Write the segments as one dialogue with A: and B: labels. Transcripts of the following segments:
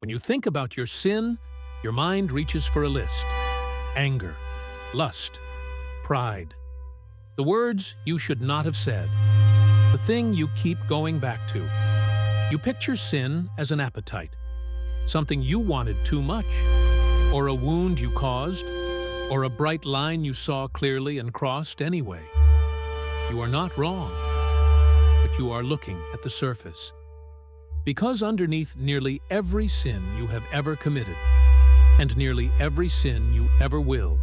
A: When you think about your sin, your mind reaches for a list. Anger, lust, pride. The words you should not have said. The thing you keep going back to. You picture sin as an appetite, something you wanted too much, or a wound you caused, or a bright line you saw clearly and crossed anyway. You are not wrong, but you are looking at the surface. Because underneath nearly every sin you have ever committed, and nearly every sin you ever will,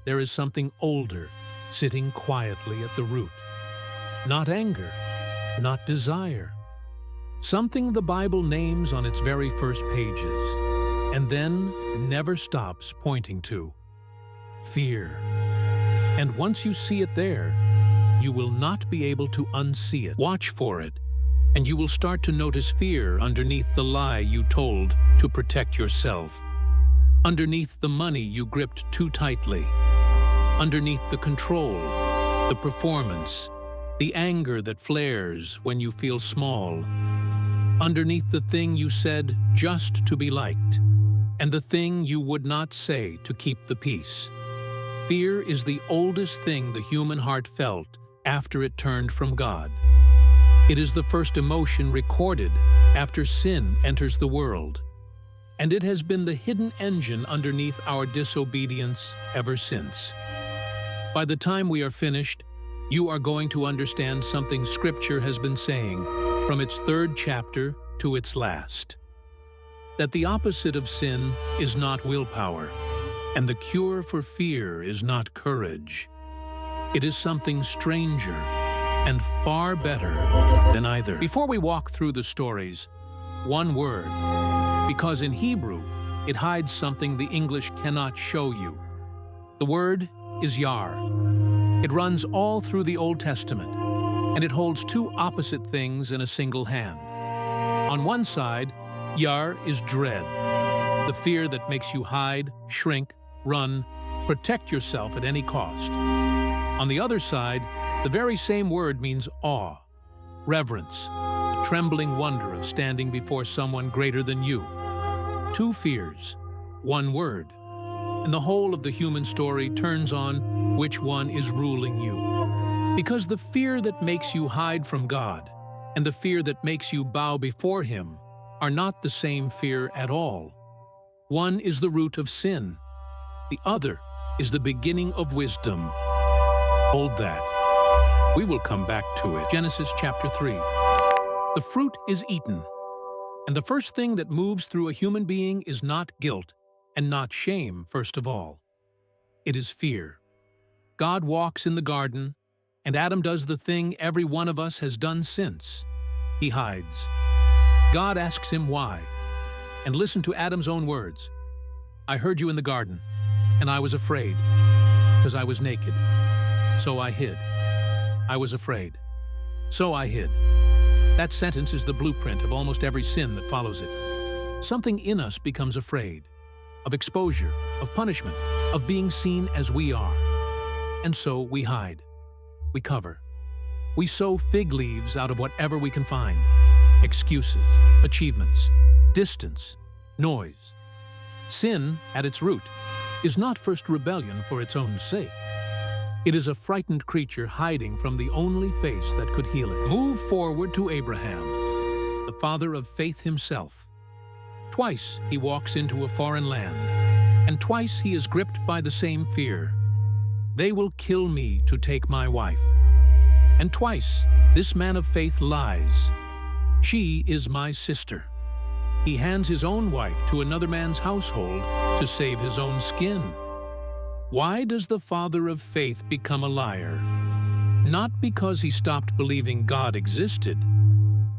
A: there is something older sitting quietly at the root. Not anger, not desire. Something the Bible names on its very first pages, and then never stops pointing to. Fear. And once you see it there, you will not be able to unsee it. Watch for it, and you will start to notice fear underneath the lie you told to protect yourself, underneath the money you gripped too tightly, underneath the control, the performance, the anger that flares when you feel small, underneath the thing you said just to be liked, and the thing you would not say to keep the peace. Fear is the oldest thing the human heart felt after it turned from God. It is the first emotion recorded after sin enters the world, and it has been the hidden engine underneath our disobedience ever since. By the time we are finished, you are going to understand something Scripture has been saying from its 3rd chapter to its last. That the opposite of sin is not willpower, and the cure for fear is not courage. It is something stranger and far better than either. Before we walk through the stories, one word, because in Hebrew, it hides something the English cannot show you. The word is Yare. It runs all through the Old Testament, and it holds two opposite things in a single hand. On one side, Yare is dread, the fear that makes you hide, shrink, run, protect yourself at any cost. On the other side, the very same word means awe, reverence, the trembling wonder of standing before someone greater than you. Two fears, one word, and the whole of the human story turns on which one is ruling you. Because the fear that makes you hide from God and the fear that makes you bow before Him are not the same fear at all. One is the root of sin. The other is the beginning of wisdom. Hold that. We will come back to it. Genesis chapter 3. The fruit is eaten. And the first thing that moves through a human being is not guilt and not shame, first of all. It is fear. God walks in the garden, and Adam does the thing every one of us has done since. He hides. God asks him why. And listen to Adam's own words. I heard you in the garden, and I was afraid, because I was naked. So I hid. I was afraid. So I hid. That sentence is the blueprint of almost every sin that follows it. Something in us becomes afraid of exposure, of punishment, of being seen as we are. And so we hide. We cover. We sew fig leaves out of whatever we can find. Excuses, achievements, distance, noise. Sin, at its root, is not first rebellion for its own sake. It is a frightened creature hiding from the only face that could heal it. Move forward to Abraham, the father of faith himself. Twice he walks into a foreign land, and twice he is gripped by the same fear. They will kill me to take my wife. And twice this man of faith lies. She is my sister. He hands his own wife to another man's household to save his own skin. Why does the father of faith become a liar? Not because he stopped believing God existed,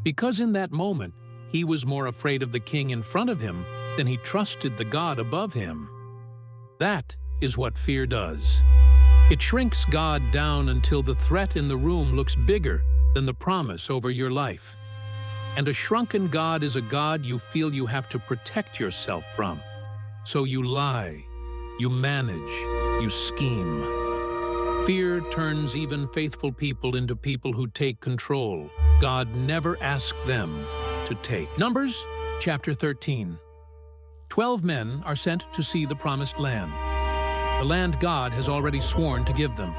A: because in that moment he was more afraid of the king in front of him than he trusted the God above him. That is what fear does. It shrinks God down until the threat in the room looks bigger than the promise over your life. And a shrunken God is a God you feel you have to protect yourself from. So you lie, you manage, you scheme. Fear turns even faithful people into people who take control. God never asked them to take. Numbers chapter 13. 12 men are sent to see the promised land, the land God has already sworn to give them.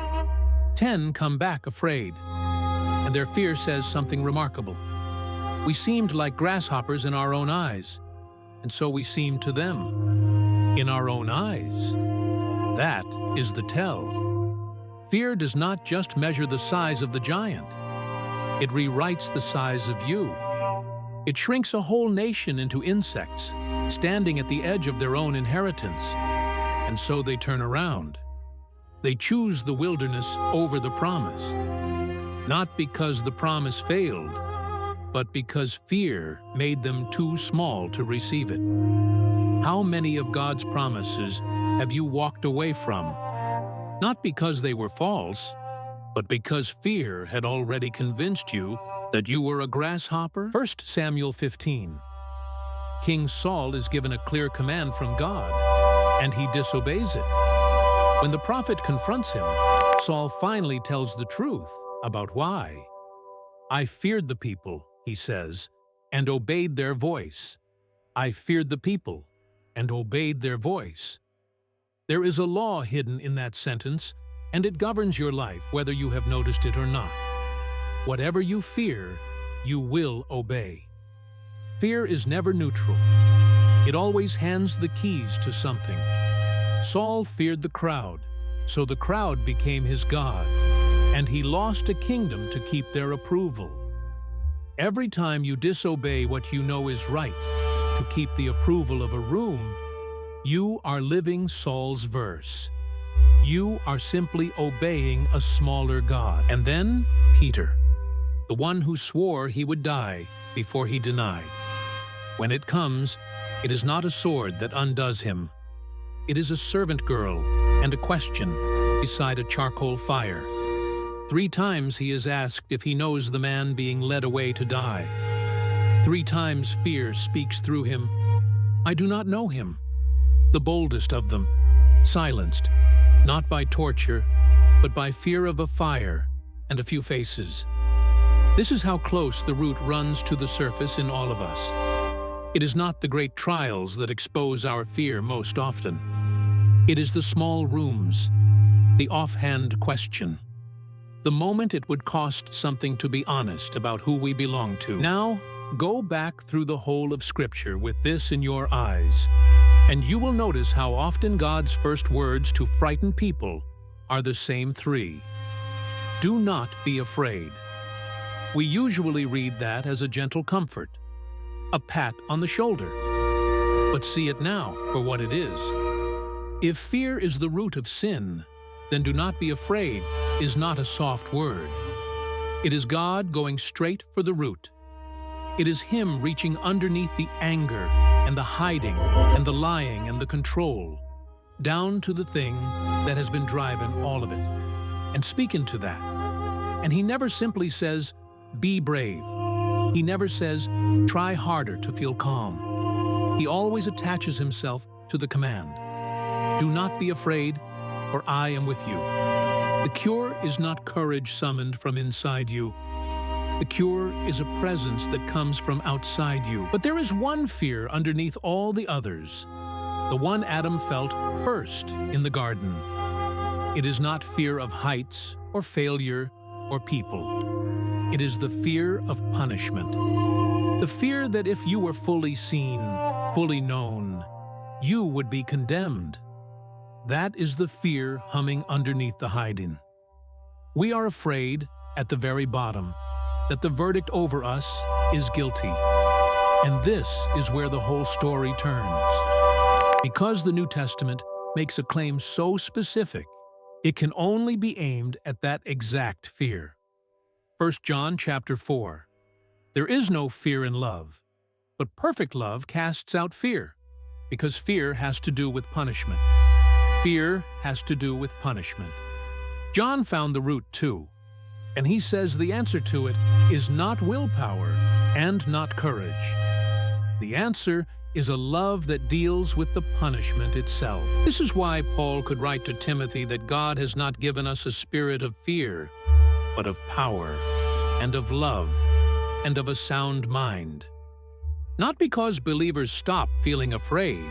A: 10 come back afraid, and their fear says something remarkable. We seemed like grasshoppers in our own eyes, and so we seemed to them. In our own eyes. That is the tell. Fear does not just measure the size of the giant. It rewrites the size of you. It shrinks a whole nation into insects, standing at the edge of their own inheritance. And so they turn around. They choose the wilderness over the promise. Not because the promise failed, but because fear made them too small to receive it. How many of God's promises have you walked away from? Not because they were false, but because fear had already convinced you that you were a grasshopper? 1 Samuel 15. King Saul is given a clear command from God, and he disobeys it. When the prophet confronts him, Saul finally tells the truth about why. I feared the people, he says, and obeyed their voice. I feared the people and obeyed their voice. There is a law hidden in that sentence, and it governs your life whether you have noticed it or not. Whatever you fear, you will obey. Fear is never neutral. It always hands the keys to something. Saul feared the crowd, so the crowd became his god, and he lost a kingdom to keep their approval. Every time you disobey what you know is right to keep the approval of a room, you are living Saul's verse. You are simply obeying a smaller god. And then Peter, the one who swore he would die before he denied. When it comes, it is not a sword that undoes him. It is a servant girl and a question beside a charcoal fire. 3 times he is asked if he knows the man being led away to die. 3 times fear speaks through him. I do not know him. The boldest of them, silenced, not by torture, but by fear of a fire and a few faces. This is how close the root runs to the surface in all of us. It is not the great trials that expose our fear most often. It is the small rooms, the offhand question, the moment it would cost something to be honest about who we belong to. Now, go back through the whole of Scripture with this in your eyes, and you will notice how often God's first words to frighten people are the same 3. Do not be afraid. We usually read that as a gentle comfort, a pat on the shoulder. But see it now for what it is. If fear is the root of sin, then do not be afraid is not a soft word. It is God going straight for the root. It is Him reaching underneath the anger and the hiding and the lying and the control, down to the thing that has been driving all of it, and speaking to that. And He never simply says, be brave. He never says, try harder to feel calm. He always attaches Himself to the command. Do not be afraid, for I am with you. The cure is not courage summoned from inside you. The cure is a presence that comes from outside you. But there is one fear underneath all the others, the one Adam felt first in the garden. It is not fear of heights or failure or people. It is the fear of punishment. The fear that if you were fully seen, fully known, you would be condemned. That is the fear humming underneath the hiding. We are afraid, at the very bottom, that the verdict over us is guilty. And this is where the whole story turns. Because the New Testament makes a claim so specific, it can only be aimed at that exact fear. 1 John chapter 4. There is no fear in love, but perfect love casts out fear, because fear has to do with punishment. Fear has to do with punishment. John found the root too, and he says the answer to it is not willpower and not courage. The answer is a love that deals with the punishment itself. This is why Paul could write to Timothy that God has not given us a spirit of fear, but of power and of love and of a sound mind. Not because believers stop feeling afraid,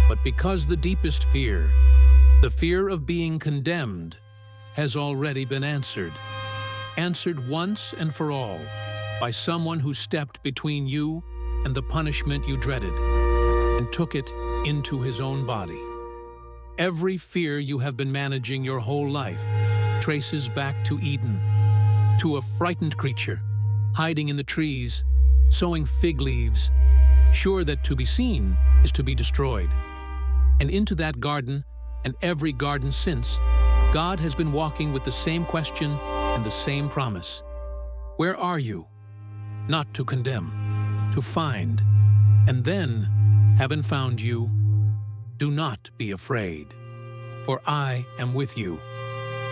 A: but because the deepest fear, the fear of being condemned, has already been answered. Answered once and for all by someone who stepped between you and the punishment you dreaded and took it into his own body. Every fear you have been managing your whole life traces back to Eden, to a frightened creature hiding in the trees, sowing fig leaves, sure that to be seen is to be destroyed. And into that garden, and every garden since, God has been walking with the same question and the same promise. Where are you? Not to condemn, to find, and then, having found you, do not be afraid, for I am with you.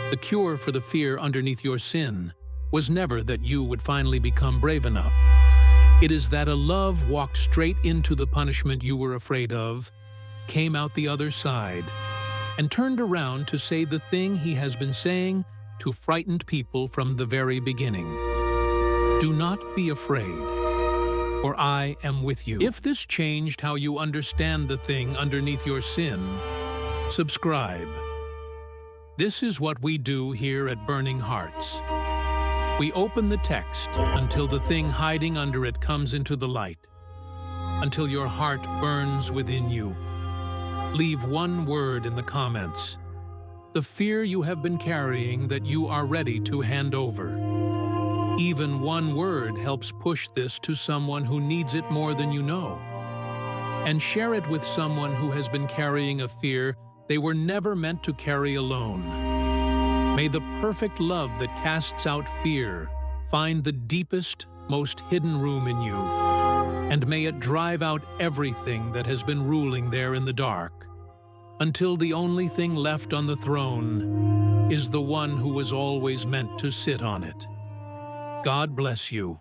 A: The cure for the fear underneath your sin was never that you would finally become brave enough. It is that a love walked straight into the punishment you were afraid of, came out the other side, and turned around to say the thing he has been saying to frightened people from the very beginning. Do not be afraid, for I am with you. If this changed how you understand the thing underneath your sin, subscribe. This is what we do here at Burning Hearts. We open the text until the thing hiding under it comes into the light, until your heart burns within you. Leave one word in the comments, the fear you have been carrying that you are ready to hand over. Even one word helps push this to someone who needs it more than you know. And share it with someone who has been carrying a fear they were never meant to carry alone. May the perfect love that casts out fear find the deepest, most hidden room in you, and may it drive out everything that has been ruling there in the dark, until the only thing left on the throne is the one who was always meant to sit on it. God bless you.